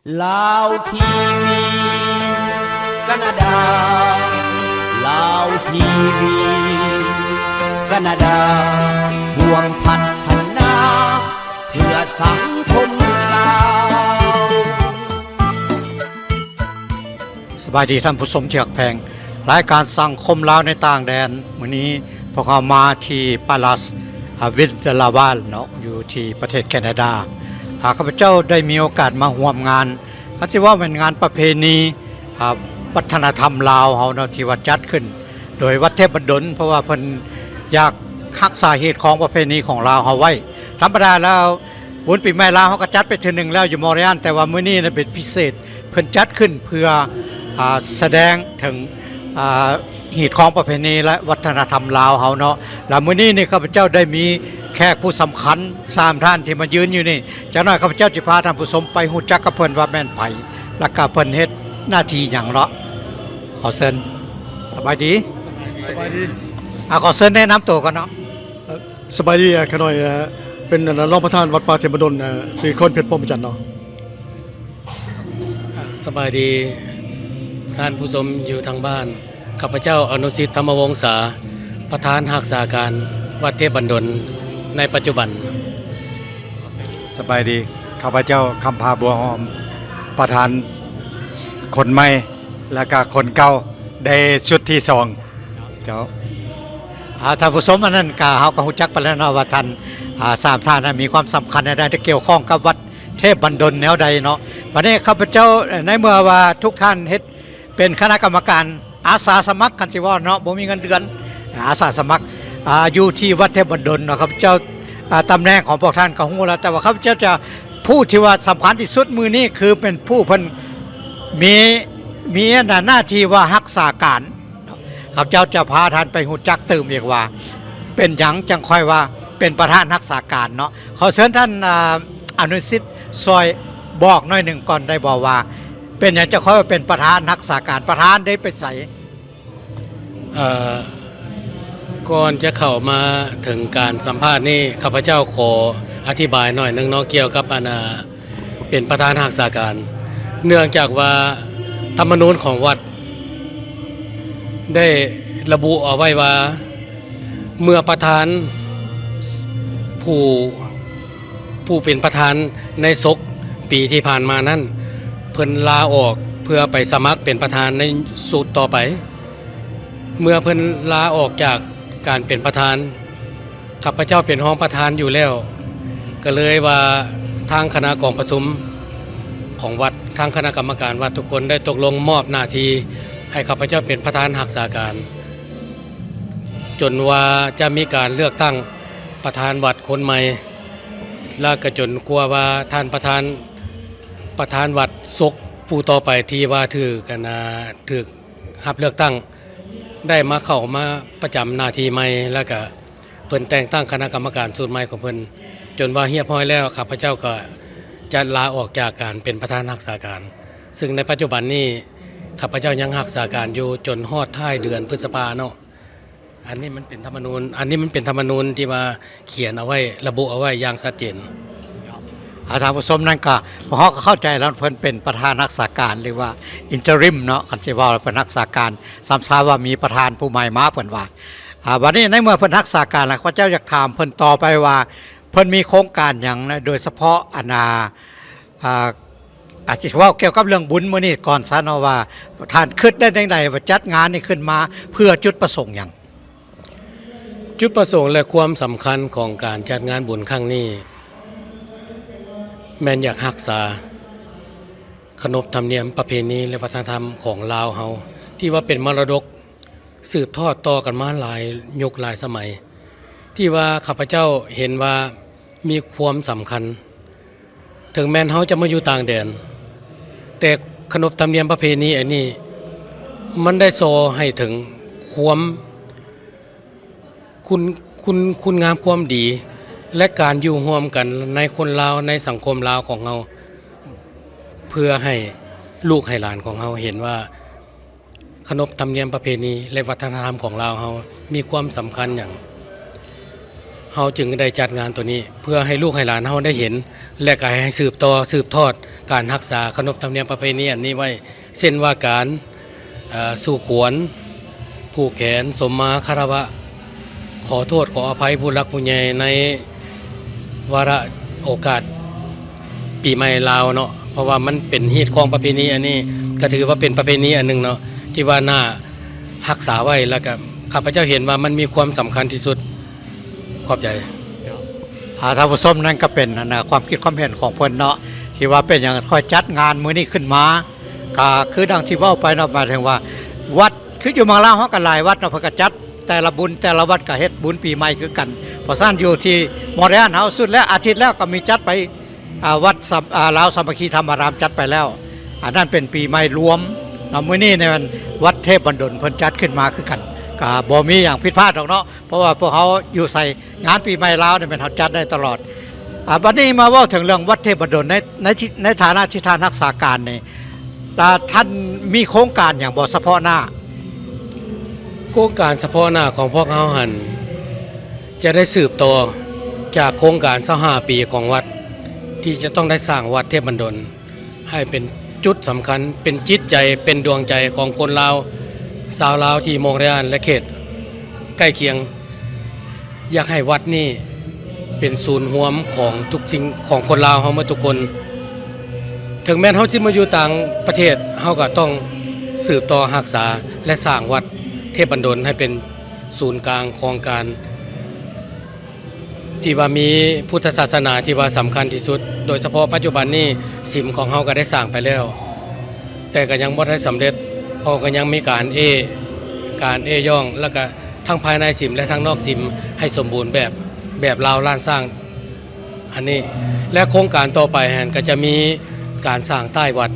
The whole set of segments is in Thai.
ลาวทีวีแคนาดาลาวทีวีแคนาดาห่วงพัฒนาเพื่อสังคมลาวสบายดีท่านผู้ชมที่รักแพงรายการสังคมลาวในต่างแดนวันนี้พวกเรามาที่ปาลัสวินเทอร์ลาวาลเนาะอยู่ที่ประเทศแคนาดาข้าพเจ้าได้มีโอกาสมาร่วมงานอาจจะว่าเป็นงานประเพณีวัฒนธรรมลาวเฮาเนาะที่ว่าจัดขึ้นโดยวัดเทพบันดลเพราะว่าเพิ่นอยากรักษาเหตุของประเพณีของลาวเฮาไว้ธรรมดาแล้วบุญปีใหม่ลาวเฮาก็จัดไปเทื่อนึงแล้วอยู่มอริอันแต่ว่ามื้อนี้น่ะเป็นพิเศษเพิ่นจัดขึ้นเพื่อแสดงถึงเหตุของประเพณีและวัฒนธรรมลาวเฮาเนาะแล้วมื้อนี้นี่ข้าพเจ้าได้มีแขกผู้สำคัญ3ท่านที่มายืนอยู่นี่จากนั้นข้าพเจ้าจะพาท่านผู้ชมไปฮู้จักกับเพิ่นว่าแม่นไผและก็เพิ่นเฮ็ดหน้าที่หยังเนาะขอเชิญสบายดี สบายดี ขอเชิญแนะนำตัวก่อนเนาะ สบายดีขน่อยเป็นรองประธานวัดป่าเทพบดลสิริคนเพชรพรหมจันทร์เนาะ สบายดีท่านผู้ชมอยู่ทางบ้านข้าพเจ้าอนุสิทธิ์ธรรมวงศาประธานหักษาการวัดเทพบันดลในปัจจุบัน สบายดีข้าพเจ้าคำพาบัวหอมประธานคนใหม่และก็คนเก่าได้ชุดที่2เจ้า ท่านผู้ชมอันนั้นก็เฮาก็ฮู้จักไปแล้วเนาะว่าท่าน3ท่านนั้นมีความสำคัญในด้านที่เกี่ยวข้องกับวัดเทพบันดลแนวใดเนาะวันนี้ข้าพเจ้าในเมื่อว่าทุกท่านเฮ็ดเป็นคณะกรรมการอาสาสมัครกันสิว่าเนาะบ่มีเงินเดือนอาสาสมัครอยู่ที่วัดเทพบันดลเนาะครับเจ้าตำแหน่งของพวกท่านก็ฮู้แล้วแต่ว่าข้าพเจ้าจะผู้ที่ว่าสำคัญที่สุดมื้อนี้คือเป็นผู้เพิ่นมีหน้าที่ว่ารักษาการข้าพเจ้าจะพาท่านไปฮู้จักตื่มอีกว่าเป็นหยังจังค่อยว่าเป็นประธานรักษาการเนาะขอเชิญท่านอนุสิทธิ์ซอยบอกหน่อยหนึ่งก่อนได้บอกว่าเป็นอย่างจะค่อยว่าเป็นประธานรักษาการประธานได้ไปใส่ ก่อนจะเข้ามาถึงการสัมภาษณ์นี่ข้าพเจ้าขออธิบายหน่อยหนึงเนาะเกี่ยวกับเป็นประธานหักษาการ เนื่องจากว่าธรรมนูญของวัดได้ระบุเอาไว้ว่าเมื่อประธานผู้เป็นประธานในศกปีที่ผ่านมานั้นเพิ่นลาออกเพื่อไปสมัครเป็นประธานในสูตรต่อไปเมื่อเพิ่นลาออกจากการเป็นประธานข้าพเจ้าเป็นห้องประธานอยู่แล้วก็เลยว่าทางคณะกองประชุมของวัดทางคณะกรรมการวัดทุกคนได้ตกลงมอบหน้าที่ให้ข้าพเจ้าเป็นประธานหักษาการจนว่าจะมีการเลือกตั้งประธานวัดคนใหม่และก็จนกลัวว่าท่านประธานวัดศกผู้ต่อไปที่ว่าถือกันถือรับเลือกตั้งได้มาเข้ามาประจำหน้าที่ใหม่แล้วก็เพิ่นแต่งตั้งคณะกรรมการสูตรใหม่ของเพิ่นจนว่าเฮียบห้อยแล้วข้าพเจ้าก็จะลาออกจากการเป็นประธานรักษาการซึ่งในปัจจุบันนี้ข้าพเจ้ายังรักษาการอยู่จนฮอดท้ายเดือนพฤษภาเนาะอันนี้มันเป็นธรรมนูญที่ว่าเขียนเอาไว้ระบุเอาไว้อย่างชัดเจนทางผู้ชมนั่นก็พวกเขาก็เข้าใจแล้วเพิ่นเป็นประธานรักษาการหรือว่าอินเตอริมเนาะคันสิว่าเป็นรักษาการซ้ำซาว่ามีประธานผู้ใหม่มาเพิ่นว่าวันนี้ในเมื่อเพิ่นรักษาการแล้วข้าพเจ้าอยากถามเพิ่นต่อไปว่าเพิ่นมีโครงการหยังนะโดยเฉพาะอาจจะว่าเกี่ยวกับเรื่องบุญมื้อนี้ก่อนซะเนาะว่าท่านคิดได้จังไดว่าจัดงานนี้ขึ้นมาเพื่อจุดประสงค์หยังจุดประสงค์และความสำคัญของการจัดงานบุญครั้งนี้แม่นอยากรักษาขนบธรรมเนียมประเพณีและวัฒนธรรมของลาวเฮาที่ว่าเป็นมรดกสืบทอดต่อกันมาหลายยุคหลายสมัยที่ว่าข้าพเจ้าเห็นว่ามีความสำคัญถึงแม้นเฮาจะมาอยู่ต่างแดนแต่ขนบธรรมเนียมประเพณีอันนี้มันได้โซให้ถึงความคุณงามความดีและการอยู่ร่วมกันในคนลาวในสังคมลาวของเราเพื่อให้ลูกให้หลานของเราเห็นว่าขนบธรรมเนียมประเพณีและวัฒนธรรมของลาวเรามีความสำคัญอย่าง เฮาจึงได้จัดงานตัวนี้ เพื่อให้ลูกให้หลานเฮาได้เห็น และก็ให้สืบต่อสืบทอดการรักษาขนบธรรมเนียมประเพณีอันนี้ไว้เช่นว่าการสู่ขวนผูกแขนสมมาคารวะขอโทษขออภัยผู้รักผู้ใหญ่ในวาระโอกาสปีใหม่ลาวเนาะเพราะว่ามันเป็นฮีตของประเพณีอันนี้ก็ถือว่าเป็นประเพณีอันหนึงเนาะที่ว่าน่ารักษาไว้แล้วก็ข้าพเจ้าเห็นว่ามันมีความสำคัญที่สุดขอบใจ ท่านผู้ชมนั่นก็เป็นความคิดความเห็นของเพิ่นเนาะที่ว่าเป็นอย่างค่อยจัดงานมื้อนี้ขึ้นมาก็คือดังที่เว้าไปเนาะหมายถึงว่าวัดคืออยู่เมืองลาวเฮาก็หลายวัดเนาะเพิ่นก็จัดแต่ละบุญแต่ละวัดก็เฮ็ดบุญปีใหม่คือกันเพราะฉะนั้นอยู่ที่มอดานเฮาสุดแล้วอาทิตย์แล้วก็มีจัดไปวัดลาวสามัคคีธรรมารามจัดไปแล้วอันนั้นเป็นปีใหม่รวมมื้อนี้ในวันวัดเทพบันดลเพิ่นจัดขึ้นมาคือกันก็บ่มีอย่างผิดพลาดหรอกเนาะเพราะว่าพวกเขาอยู่ใส่งานปีใหม่ลาวเนี่ยเป็นเขาจัดได้ตลอดบัดนี้มาเว้าถึงเรื่องวัดเทพบันดลในฐานะที่ท่านรักษาการนี่ท่านมีโครงการอย่างบ่เฉพาะหน้าโครงการเฉพาะหน้าของพวกเฮาหันจะได้สืบต่อจากโครงการ25ปีของวัดที่จะต้องได้สร้างวัดเทพบันดลให้เป็นจุดสำคัญเป็นจิตใจเป็นดวงใจของคนลาวชาวลาวที่มงเรียนและเขตใกล้เคียงอยากให้วัดนี้เป็นศูนย์รวมของทุกสิ่งของคนลาวเฮาหมดทุกคนถึงแม้เฮาสิมาอยู่ต่างประเทศเฮาก็ต้องสืบต่อรักษาและสร้างวัดเทพบันดลให้เป็นศูนย์กลางของการที่ว่ามีพุทธศาสนาที่ว่าสำคัญที่สุดโดยเฉพาะปัจจุบันนี้สิมของเฮาก็ได้สร้างไปแล้วแต่ก็ยังบ่ได้สำเร็จเพราะก็ยังมีการย่องแล้วก็ทั้งภายในสิมและทั้งนอกสิมให้สมบูรณ์แบบลาวล้านสร้างอันนี้และโครงการต่อไปก็จะมีการสร้างใต้วัด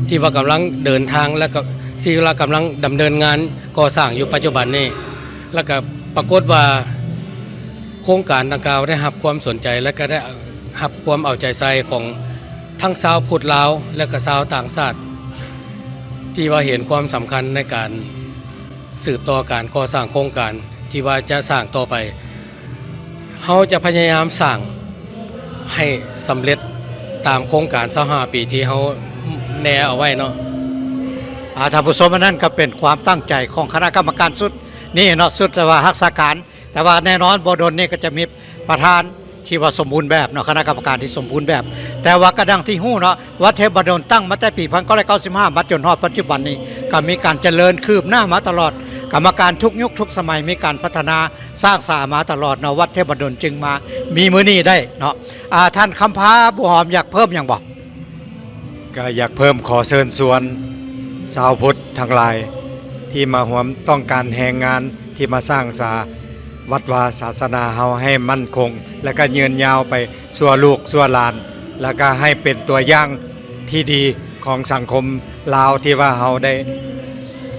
ที่ว่ากำลังเดินทางและก็ที่เรากำลังดำเนินงานก่อสร้างอยู่ปัจจุบันนี้แล้วก็ปรากฏว่าโครงการดังกล่าวได้รับความสนใจและก็ได้รับความเอาใจใส่ของทั้งชาวพุทธลาวและก็ชาวต่างชาติที่ว่าเห็นความสำคัญในการสืบต่อการก่อสร้างโครงการที่ว่าจะสร้างต่อไปเฮาจะพยายามสร้างให้สำเร็จตามโครงการ25ปีที่เฮาแนเอาไว้เนาะท่านผู้ชมนั่นก็เป็นความตั้งใจของคณะกรรมการสุดนี่เนาะสุดแต่ว่ารักษาการแต่ว่าแน่นอนบ่ดลนี่ก็จะมีประธานที่ว่าสมบูรณ์แบบเนาะคณะกรรมการที่สมบูรณ์แบบแต่ว่ากระดังที่ฮู้เนาะวัดเทพบันดลตั้งมาแต่ปี1995มาจนฮอดปัจจุบันนี้ก็มีการเจริญคืบหน้ามาตลอดกรรมการทุกยุคทุกสมัยมีการพัฒนาสร้างสรรค์มาตลอดเนาะวัดเทพบันดลจึงมามีมื้อนี้ได้เนาะท่านคำพาบัวหอมอยากเพิ่มหยังบ่ก็อยากเพิ่มขอเชิญชวนชาวพุทธทั้งหลายที่มาร่วมต้องการแห่งงานที่มาสร้างวัดวาศาสนาเฮาให้มั่นคงและก็ยืนยาวไปชั่วลูกชั่วหลานแล้วก็ให้เป็นตัวอย่างที่ดีของสังคมลาวที่ว่าเฮาได้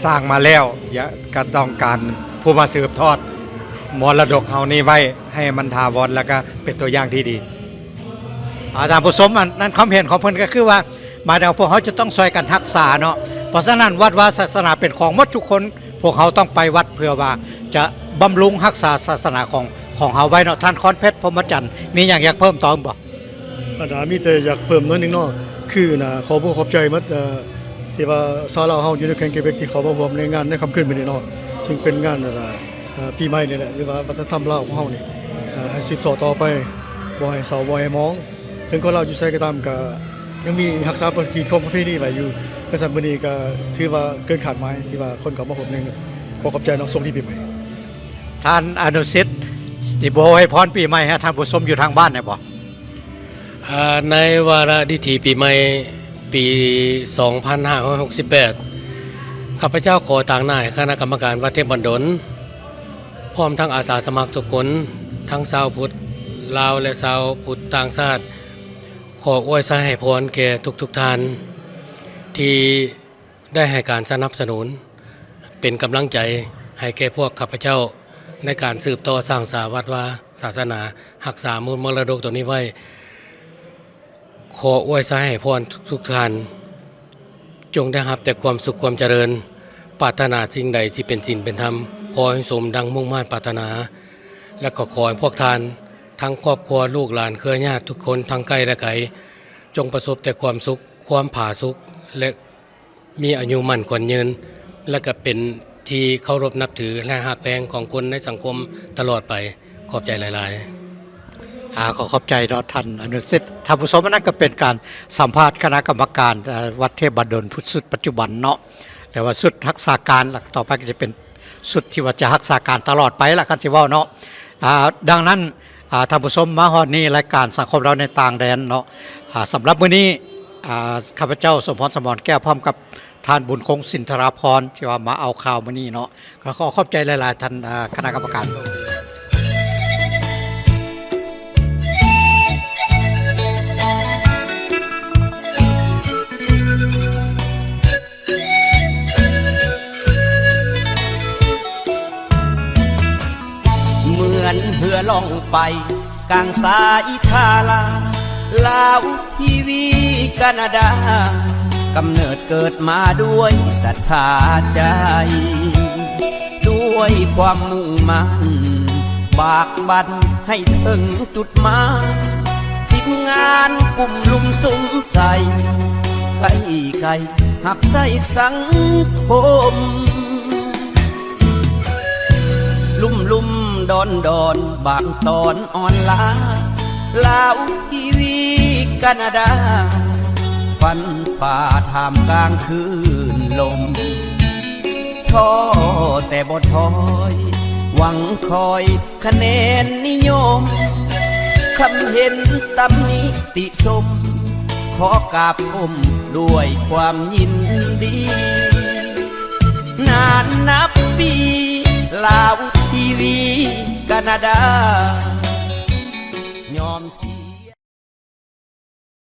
สร้างมาแล้วก็ต้องการผู้มาสืบทอดมรดกเฮานี้ไว้ให้มันถาวรแล้วก็เป็นตัวอย่างที่ดีท่านผู้ชมนั่นความเห็นของเพิ่นก็คือว่ามาแล้วพวกเขาจะต้องช่วยกันรักษาเนาะเพราะฉะนั้นวัดวาศาสนาเป็นของหมดทุกคนพวกเขาต้องไปวัดเพื่อว่าจะบำรุงรักษาศาสนาของเฮาไว้เนาะท่านคอนเพชรพรหมจันทร์มีอย่างอยากเพิ่มเติมบ่มีแต่อยากเพิ่มน้อยนึงเนาะคือขอขอบใจมัดที่ว่าชาวลาวเฮาอยู่ในแคนเกเบกที่เขามาร่วมในงานในค่ำคืนมื้อนี้เนาะซึ่งเป็นงานปีใหม่นี่แหละหรือว่าวัฒนธรรมลาวของเฮานี่ให้สืบต่อไปบ่ให้เศร้าบ่ให้มองถึงคนลาวอยู่ไสก็ตามก็ยังมีรักษาประเพณีไว้อยู่ในสมัยนี้ก็ถือว่าเกินขาดหมายที่ว่าคนเขามาร่วมในขอขอบใจน้องส่งที่ปีใหม่ท่านอนุสิทธิ์สิโบให้พรปีใหม่ให้ท่านผู้ชมอยู่ทางบ้านได้บ่ในวาระดิถีปีใหม่ปี2568ข้าพเจ้าขอต่างหน้าคณะกรรมการวัดเทพบันดลพร้อมทั้งอาสาสมัครทุกคนทั้งชาวพุทธลาวและชาวพุทธต่างชาติขออวยพรให้พรแก่ทุกท่านที่ได้ให้การสนับสนุนเป็นกำลังใจให้แก่พวกข้าพเจ้าในการสืบต่อสร้างสาวัดวาศาสนารักษามูลมรดกตัวนี้ไว้ขออวยพรให้พรทุกท่านจงได้รับแต่ความสุขความเจริญปรารถนาสิ่งใดที่เป็นศีลเป็นธรรมขอให้สมดังมุ่งมั่นปรารถนา และก็ขอให้พวกท่านทั้งครอบครัวลูกหลานเครือญาติทุกคนทั้งไกลและไกลจงประสบแต่ความสุขความผาสุกและมีอายุมั่นขวัญยืนและก็เป็นที่เคารพนับถือและหักแพงของคนในสังคมตลอดไปขอบใจหลายๆขอขอบใจเนาะท่านอนุสิทธิ์ท่านผู้ชมนั่นก็เป็นการสัมภาษณ์คณะกรรมการวัดเทพบดลพุทธสุดปัจจุบันเนาะแต่ว่าสุดรักษาการหลักต่อไปก็จะเป็นสุดที่ว่าจะรักษาการตลอดไปละกันสิว่าเนาะดังนั้นท่านผู้ชมมาฮอดนี้รายการสังคมเราในต่างแดนเนาะสำหรับมื้อนี้ข้าพเจ้าสมพรสมรแก้วพร้อมกับท่านบุญคงสินธราพรที่ว่ามาเอาข่าวมื้อนี้เนาะก็ขอขอบใจหลายๆท่านคณะกรรมการเหมือนเหือล่องไปกลางสายทาลาลาวทีวีแคนาดากำเนิดเกิดมาด้วยศรัทธาใจ ด้วยความมุ่งมั่นบากบั่นให้ถึงจุดหมายทีมงานกลุ่มลุมสุมใส่ไก่ไก่หับใส่สังคมลุ่มดอนบางตอนอ่อนล้าลาวทีวีแคนาดาฟันฝ่าท่ามกลางคืนลมท้อแต่บ่ถอยหวังคอยคะแนนนิยมคำเห็นตำหนิติชมขอกราบก้มด้วยความยินดีนานนับปีลาวทีวีแคนาดา